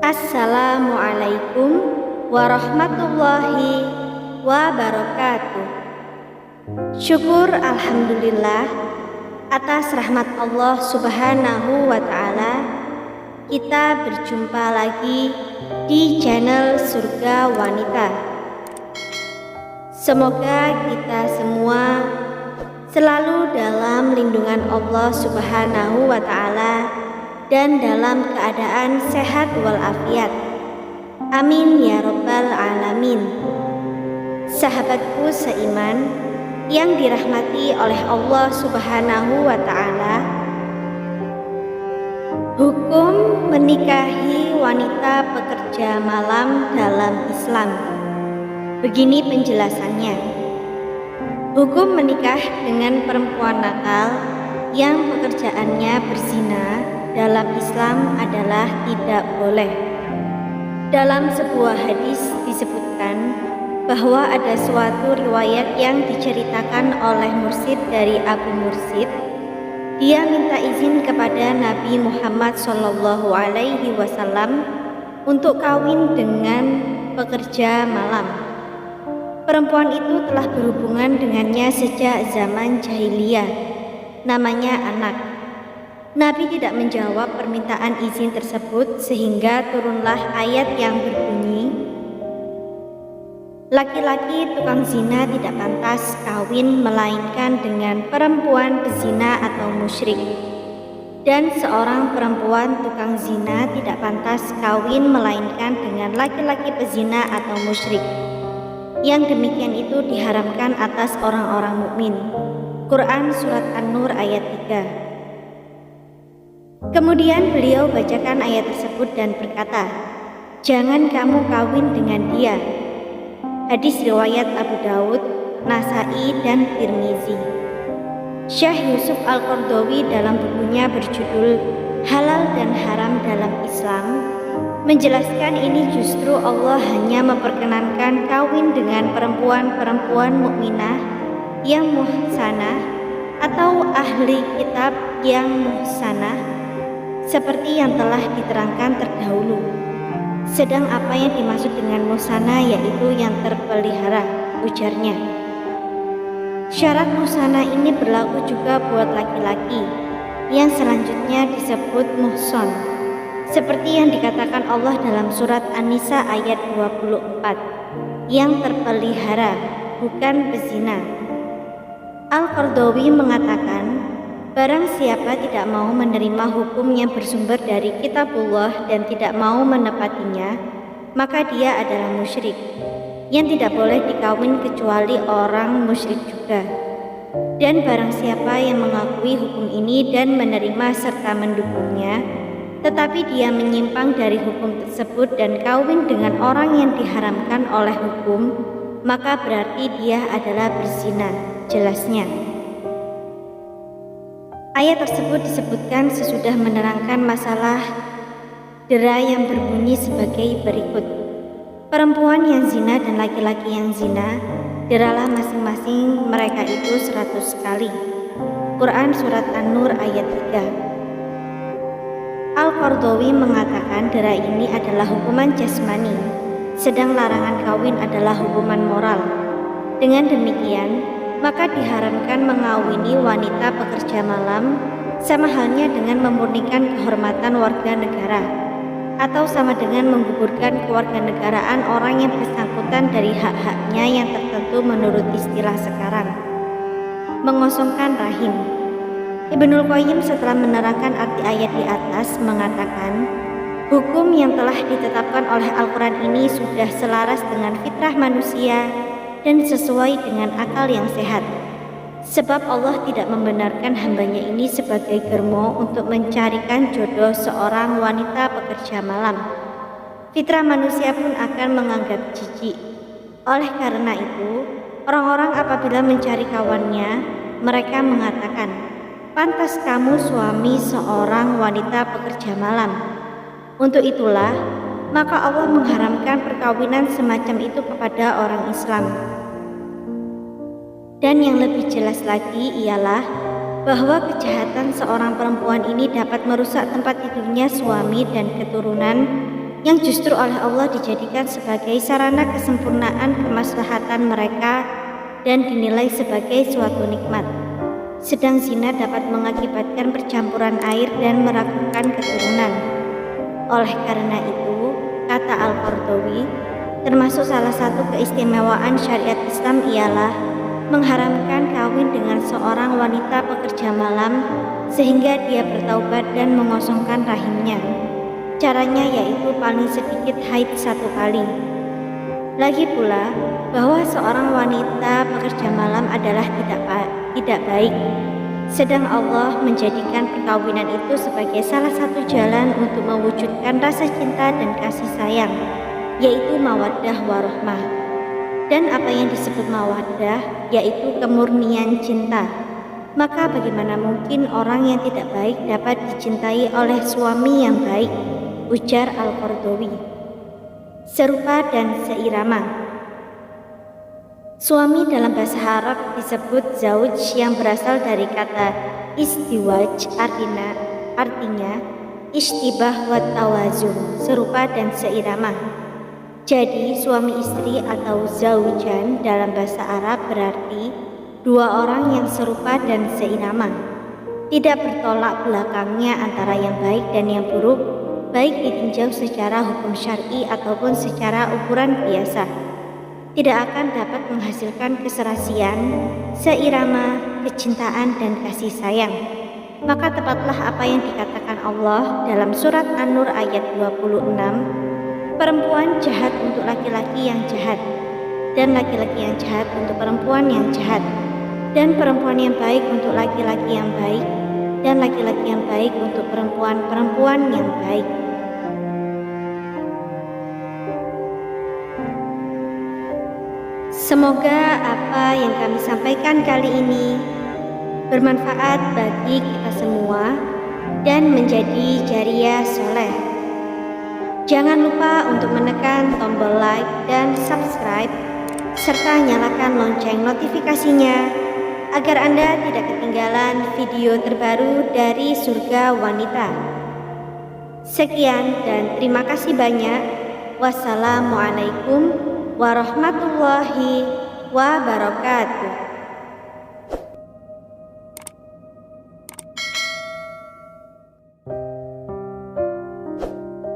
Assalamualaikum warahmatullahi wabarakatuh. Syukur alhamdulillah atas rahmat Allah Subhanahu wa Ta'ala, kita berjumpa lagi di channel Surga Wanita. Semoga kita semua selalu dalam lindungan Allah Subhanahu wa Ta'ala dan dalam keadaan sehat walafiat. Amin ya rabbal alamin. Sahabatku seiman yang dirahmati oleh Allah Subhanahu wa Ta'ala, hukum menikahi wanita pekerja malam dalam Islam. Begini penjelasannya. Hukum menikah dengan perempuan nakal yang pekerjaannya berzina dalam Islam adalah tidak boleh. Dalam sebuah hadis disebutkan bahwa ada suatu riwayat yang diceritakan oleh mursyid dari Abu Mursyid. Dia minta izin kepada Nabi Muhammad SAW untuk kawin dengan pekerja malam. Perempuan itu telah berhubungan dengannya sejak zaman jahiliyah, namanya anak. Nabi tidak menjawab permintaan izin tersebut sehingga turunlah ayat yang berbunyi, laki-laki tukang zina tidak pantas kawin melainkan dengan perempuan pezina atau musyrik, dan seorang perempuan tukang zina tidak pantas kawin melainkan dengan laki-laki pezina atau musyrik. Yang demikian itu diharamkan atas orang-orang mukmin. Quran Surat An-Nur ayat 3. Kemudian beliau bacakan ayat tersebut dan berkata, jangan kamu kawin dengan dia. Hadis riwayat Abu Daud, Nasai, dan Tirmizi. Syekh Yusuf Al-Qaradawi dalam bukunya berjudul Halal dan Haram dalam Islam menjelaskan ini justru Allah hanya memperkenankan kawin dengan perempuan-perempuan mukminah yang muhsanah atau ahli kitab yang muhsanah seperti yang telah diterangkan terdahulu. Sedang apa yang dimaksud dengan muhsanah yaitu yang terpelihara, ujarnya. Syarat muhsanah ini berlaku juga buat laki-laki yang selanjutnya disebut muhson, seperti yang dikatakan Allah dalam surat An-Nisa ayat 24, yang terpelihara, bukan pezina. Al-Qaradawi mengatakan, barang siapa tidak mau menerima hukum yang bersumber dari kitabullah dan tidak mau menepatinya, maka dia adalah musyrik, yang tidak boleh dikawin kecuali orang musyrik juga. Dan barang siapa yang mengakui hukum ini dan menerima serta mendukungnya, tetapi dia menyimpang dari hukum tersebut dan kawin dengan orang yang diharamkan oleh hukum, maka berarti dia adalah berzina, jelasnya. Ayat tersebut disebutkan sesudah menerangkan masalah dera yang berbunyi sebagai berikut. Perempuan yang zina dan laki-laki yang zina, deralah masing-masing mereka itu 100 kali. Quran Surat An-Nur ayat 3. Al-Qaradawi mengatakan dera ini adalah hukuman jasmani, sedang larangan kawin adalah hukuman moral. Dengan demikian, maka diharamkan mengawini wanita pekerja malam, sama halnya dengan memurnikan kehormatan warga negara, atau sama dengan menggugurkan kewarganegaraan orang yang bersangkutan dari hak-haknya yang tertentu menurut istilah sekarang, mengosongkan rahim. Ibnul Qayyim setelah menerangkan arti ayat di atas mengatakan, hukum yang telah ditetapkan oleh Al-Quran ini sudah selaras dengan fitrah manusia dan sesuai dengan akal yang sehat, sebab Allah tidak membenarkan hambanya ini sebagai germo untuk mencarikan jodoh seorang wanita pekerja malam. Fitrah manusia pun akan menganggap jijik. Oleh karena itu, orang-orang apabila mencari kawannya, mereka mengatakan, pantas kamu suami seorang wanita pekerja malam. Untuk itulah, maka Allah mengharamkan perkawinan semacam itu kepada orang Islam. Dan yang lebih jelas lagi ialah bahwa kejahatan seorang perempuan ini dapat merusak tempat tidurnya suami dan keturunan yang justru oleh Allah dijadikan sebagai sarana kesempurnaan kemaslahatan mereka dan dinilai sebagai suatu nikmat. Sedang zina dapat mengakibatkan percampuran air dan meragukan keturunan. Oleh karena itu, kata Al-Qardawi, termasuk salah satu keistimewaan syariat Islam ialah mengharamkan kawin dengan seorang wanita pekerja malam sehingga dia bertaubat dan mengosongkan rahimnya. Caranya yaitu paling sedikit haid 1 kali. Lagi pula, bahwa seorang wanita pekerja malam adalah tidak baik. Sedang Allah menjadikan perkawinan itu sebagai salah satu jalan untuk mewujudkan rasa cinta dan kasih sayang, yaitu mawaddah warahmah. Dan apa yang disebut mawaddah, yaitu kemurnian cinta. Maka bagaimana mungkin orang yang tidak baik dapat dicintai oleh suami yang baik? Ujar Al-Qardawi. Serupa dan seirama. Suami dalam bahasa Arab disebut zauj yang berasal dari kata istiwaj, artinya ishtibah wa tawazun, serupa dan seirama. Jadi suami istri atau zaujan dalam bahasa Arab berarti dua orang yang serupa dan seirama. Tidak bertolak belakangnya antara yang baik dan yang buruk, baik ditinjau secara hukum syar'i ataupun secara ukuran biasa. Tidak akan dapat menghasilkan keserasian, seirama, kecintaan, dan kasih sayang. Maka tepatlah apa yang dikatakan Allah dalam surat An-Nur ayat 26, perempuan jahat untuk laki-laki yang jahat, dan laki-laki yang jahat untuk perempuan yang jahat, dan perempuan yang baik untuk laki-laki yang baik, dan laki-laki yang baik untuk perempuan yang baik. Semoga apa yang kami sampaikan kali ini bermanfaat bagi kita semua dan menjadi jariah soleh. Jangan lupa untuk menekan tombol like dan subscribe serta nyalakan lonceng notifikasinya agar Anda tidak ketinggalan video terbaru dari Surga Wanita. Sekian dan terima kasih banyak. Wassalamualaikum warahmatullahi wabarakatuh.